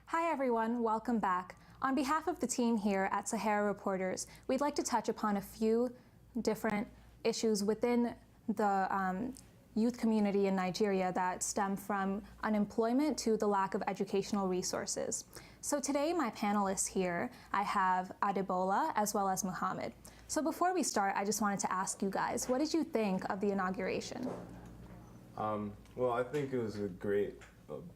Hi everyone, welcome back. On behalf of the team here at Sahara Reporters, we'd like to touch upon a few different issues within the youth community in Nigeria that stem from unemployment to the lack of educational resources. So today, my panelists here, I have Adebola as well as Muhammed. So before we start, I just wanted to ask you guys, what did you think of the inauguration? Well, I think it was a great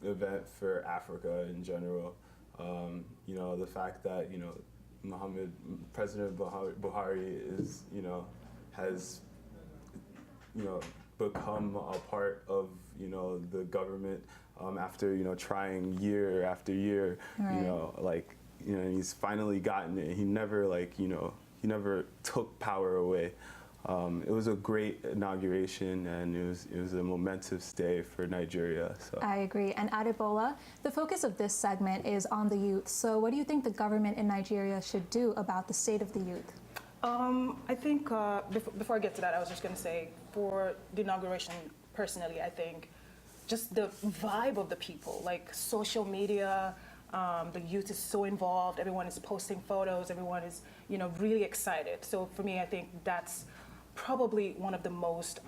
event for Africa in general. You know, the fact that, you know, President Buhari is, you know, has, you know, become a part of, you know, the government after, you know, trying year after year, right. You know, like, you know, and he's finally gotten it. He never, like, you know, he never took power away. It was a great inauguration, and it was a momentous day for Nigeria. So I agree. And Adebola, the focus of this segment is on the youth. So what do you think the government in Nigeria should do about the state of the youth? I think before I get to that, I was just going to say, for the inauguration, personally, I think just the vibe of the people, like social media, the youth is so involved. Everyone is posting photos. Everyone is, you know, really excited. So for me, I think that's probably one of the most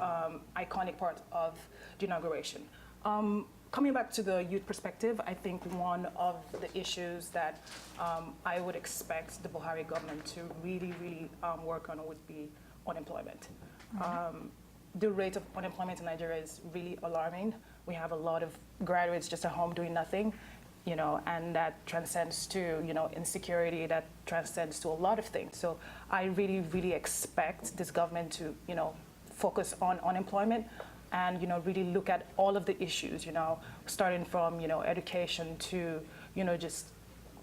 iconic parts of the inauguration. Coming back to the youth perspective, I think one of the issues that I would expect the Buhari government to really work on would be unemployment. The rate of unemployment in Nigeria is really alarming. We have a lot of graduates just at home doing nothing, you know, and that transcends to, you know, insecurity, that transcends to a lot of things. So I really expect this government to, you know, focus on unemployment and, you know, really look at all of the issues, you know, starting from, you know, education to, you know, just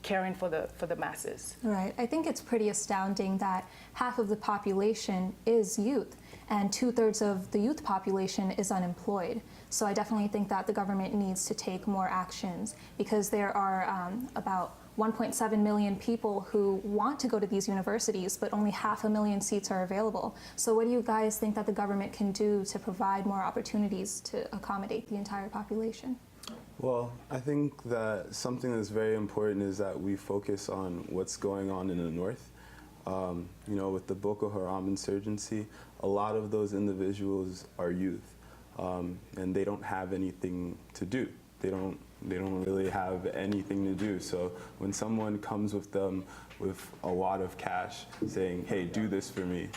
caring for the masses. Right. I think it's pretty astounding that half of the population is youth and 2/3 of the youth population is unemployed. So I definitely think that the government needs to take more actions, because there are about 1.7 million people who want to go to these universities, but only 500,000 seats are available. So what do you guys think that the government can do to provide more opportunities to accommodate the entire population? Well, I think that something that's very important is that we focus on what's going on in the north. You know, with the Boko Haram insurgency, a lot of those individuals are youth, and they don't have anything to do. They don't really have anything to do. So when someone comes with them with a wad of cash saying, hey, do this for me,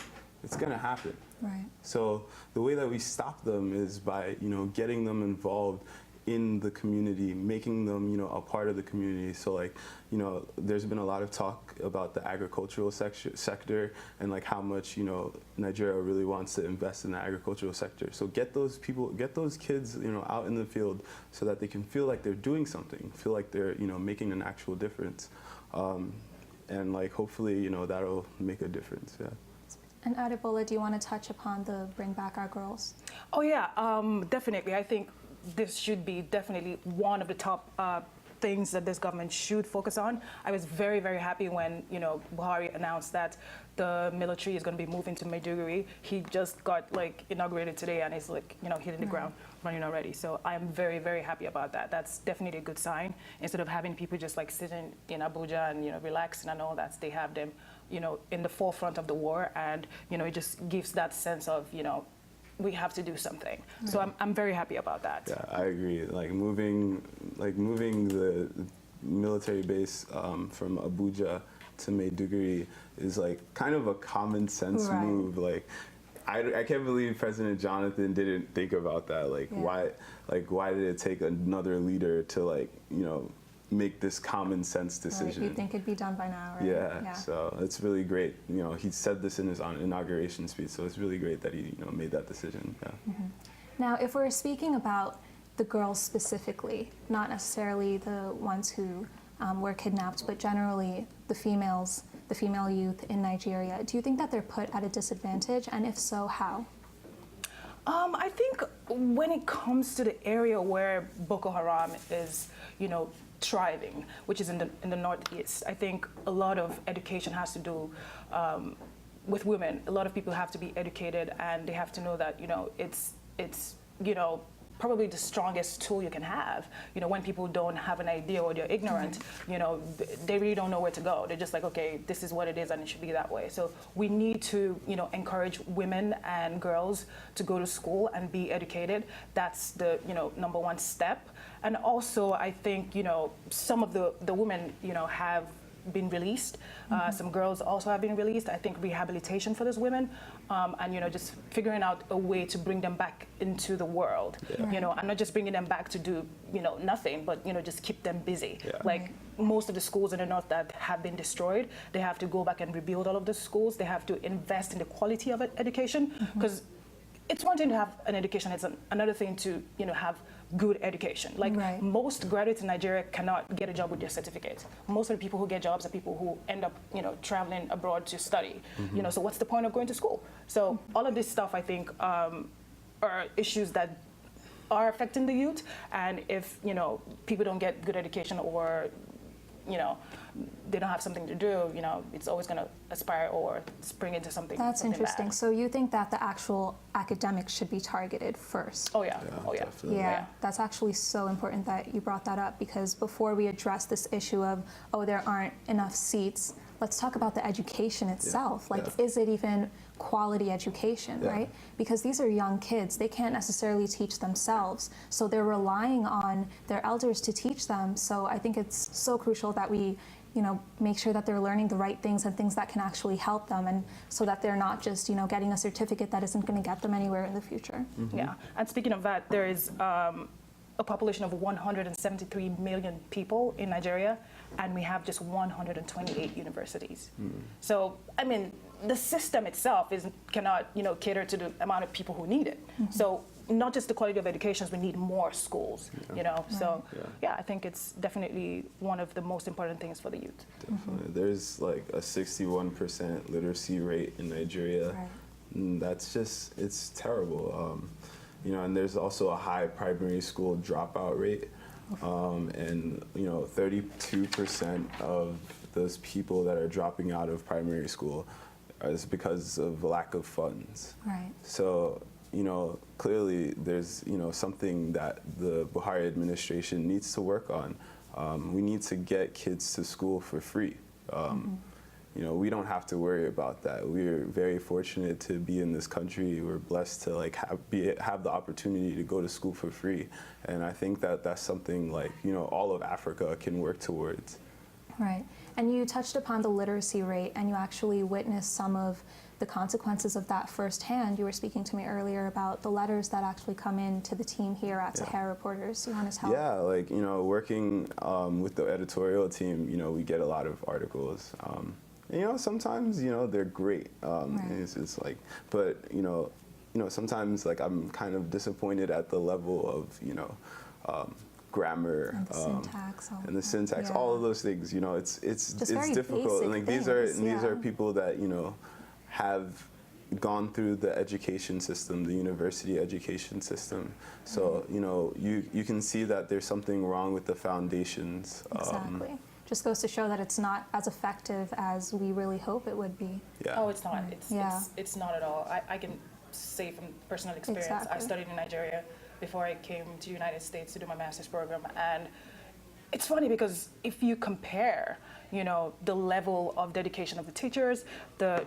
it's gonna happen. Right. So the way that we stop them is by, you know, getting them involved in the community, making them, you know, a part of the community. So, like, you know, there's been a lot of talk about the agricultural sector and like how much, you know, Nigeria really wants to invest in the agricultural sector. So get those people, get those kids, you know, out in the field so that they can feel like they're doing something, feel like they're, you know, making an actual difference. And like, hopefully, you know, that'll make a difference, yeah. And Adebola, do you want to touch upon the Bring Back Our Girls? Oh yeah, definitely. I think this should be definitely one of the top things that this government should focus on. I was very happy when, you know, Buhari announced that the military is going to be moving to Maiduguri. He just got, like, inaugurated today, and it's, like, you know, hitting the ground running already. So I am very happy about that. That's definitely a good sign. Instead of having people just like sitting in Abuja and, you know, relaxing and all that, they have them, you know, in the forefront of the war, and, you know, it just gives that sense of, you know, we have to do something. So I'm very happy about that. Yeah, I agree. Like moving the military base from Abuja to Maiduguri is like kind of a common sense move. Like I can't believe President Jonathan didn't think about that. Like why did it take another leader to, like, you know, make this common sense decision? You'd think it'd be done by now, right? Yeah, so it's really great. You know, he said this in his inauguration speech, so it's really great that he, you know, made that decision. Yeah. Now, if we're speaking about the girls specifically, not necessarily the ones who were kidnapped, but generally the female youth in Nigeria, do you think that they're put at a disadvantage, and if so, how? I think when it comes to the area where Boko Haram is, thriving, which is in the northeast, I think a lot of education has to do with women. A lot of people have to be educated, and they have to know that it's probably the strongest tool you can have. When people don't have an idea or they're ignorant, they really don't know where to go. They're just like, okay, this is what it is and it should be that way. So we need to, encourage women and girls to go to school and be educated. That's the, number one step. And also, I think, some of the women, have been released. Some girls also have been released. I think rehabilitation for those women, and just figuring out a way to bring them back into the world. Yeah. And not just bringing them back to do nothing, but just keep them busy. Yeah. Like most of the schools in the north that have been destroyed, they have to go back and rebuild all of the schools. They have to invest in the quality of education, because it's one thing to have an education. It's another thing to have good education. Like most graduates in Nigeria cannot get a job with their certificate. Most of the people who get jobs are people who end up, traveling abroad to study. So what's the point of going to school? So all of this stuff, I think, are issues that are affecting the youth. And if people don't get good education, or they don't have something to do, it's always going to aspire or spring into something. That's interesting. Bad. So you think that the actual academics should be targeted first? Oh yeah. Oh yeah. Yeah, that's actually so important that you brought that up, because before we address this issue of, there aren't enough seats, let's talk about the education itself. Is it even quality education, right? Because these are young kids. They can't necessarily teach themselves. So they're relying on their elders to teach them. So I think it's so crucial that we, make sure that they're learning the right things and things that can actually help them, and so that they're not just, getting a certificate that isn't going to get them anywhere in the future. Yeah, and speaking of that, there is a population of 173 million people in Nigeria, and we have just 128 universities. So, I mean, the system itself cannot, cater to the amount of people who need it. So not just the quality of education, we need more schools, So, I think it's definitely one of the most important things for the youth. Definitely. There's like a 61% literacy rate in Nigeria. And that's just, it's terrible. And there's also a high primary school dropout rate. And 32% of those people that are dropping out of primary school is because of lack of funds. So, clearly there's, something that the Buhari administration needs to work on. We need to get kids to school for free. We don't have to worry about that. We're very fortunate to be in this country. We're blessed to have the opportunity to go to school for free. And I think that that's something all of Africa can work towards. Right. And you touched upon the literacy rate, and you actually witnessed some of the consequences of that firsthand. You were speaking to me earlier about the letters that actually come in to the team here at Sahara Reporters. You want to tell? Yeah, working with the editorial team, we get a lot of articles. Sometimes, they're great. It's like, but, sometimes I'm kind of disappointed at the level of, grammar and the syntax, all of those things. It's difficult. And these are people that have gone through the education system, the university education system. So you can see that there's something wrong with the foundations. Exactly. Just goes to show that it's not as effective as we really hope it would be. Oh, it's not. It's not at all. I can say from personal experience. I studied in Nigeria before I came to the United States to do my master's program. And it's funny because if you compare, the level of dedication of the teachers, the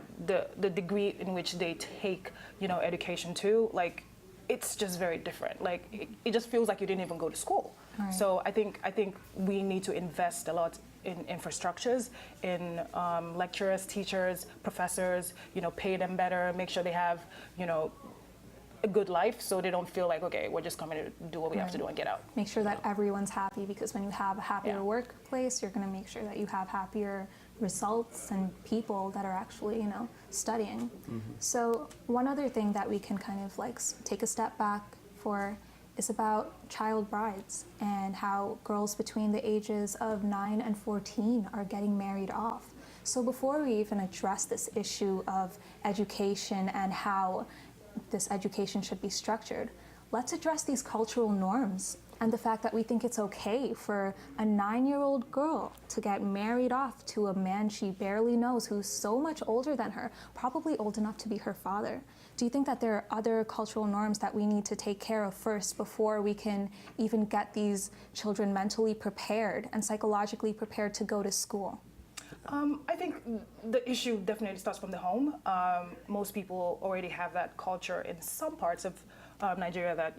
degree in which they take, education to, it's just very different. It just feels like you didn't even go to school. So I think we need to invest a lot in infrastructures, in lecturers, teachers, professors, pay them better, make sure they have, a good life, so they don't feel like, okay, we're just coming to do what we have to do and get out. Make sure that everyone's happy, because when you have a happier workplace, you're going to make sure that you have happier results and people that are actually, studying. So one other thing that we can kind of take a step back for is about child brides and how girls between the ages of 9 and 14 are getting married off. So before we even address this issue of education and how this education should be structured. Let's address these cultural norms and the fact that we think it's okay for a 9-year-old girl to get married off to a man she barely knows who's so much older than her, probably old enough to be her father. Do you think that there are other cultural norms that we need to take care of first before we can even get these children mentally prepared and psychologically prepared to go to school? I think the issue definitely starts from the home. Most people already have that culture in some parts of Nigeria that,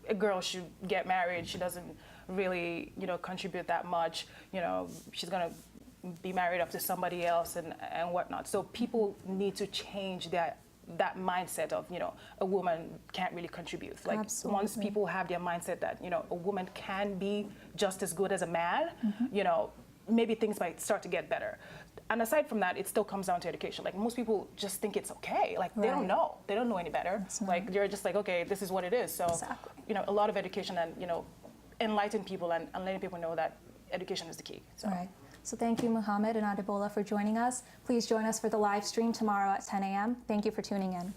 a girl should get married. She doesn't really, contribute that much. She's going to be married up to somebody else and whatnot. So people need to change that mindset of, a woman can't really contribute. Like Absolutely. Once people have their mindset that, a woman can be just as good as a man, maybe things might start to get better. And aside from that, it still comes down to education. Like most people just think it's okay. Like they don't know. They don't know any better. That's right. Like you're just like, okay, this is what it is. So, Exactly. A lot of education and, enlighten people and letting people know that education is the key. So. All right. So thank you, Muhammed and Adebola, for joining us. Please join us for the live stream tomorrow at 10 a.m. Thank you for tuning in.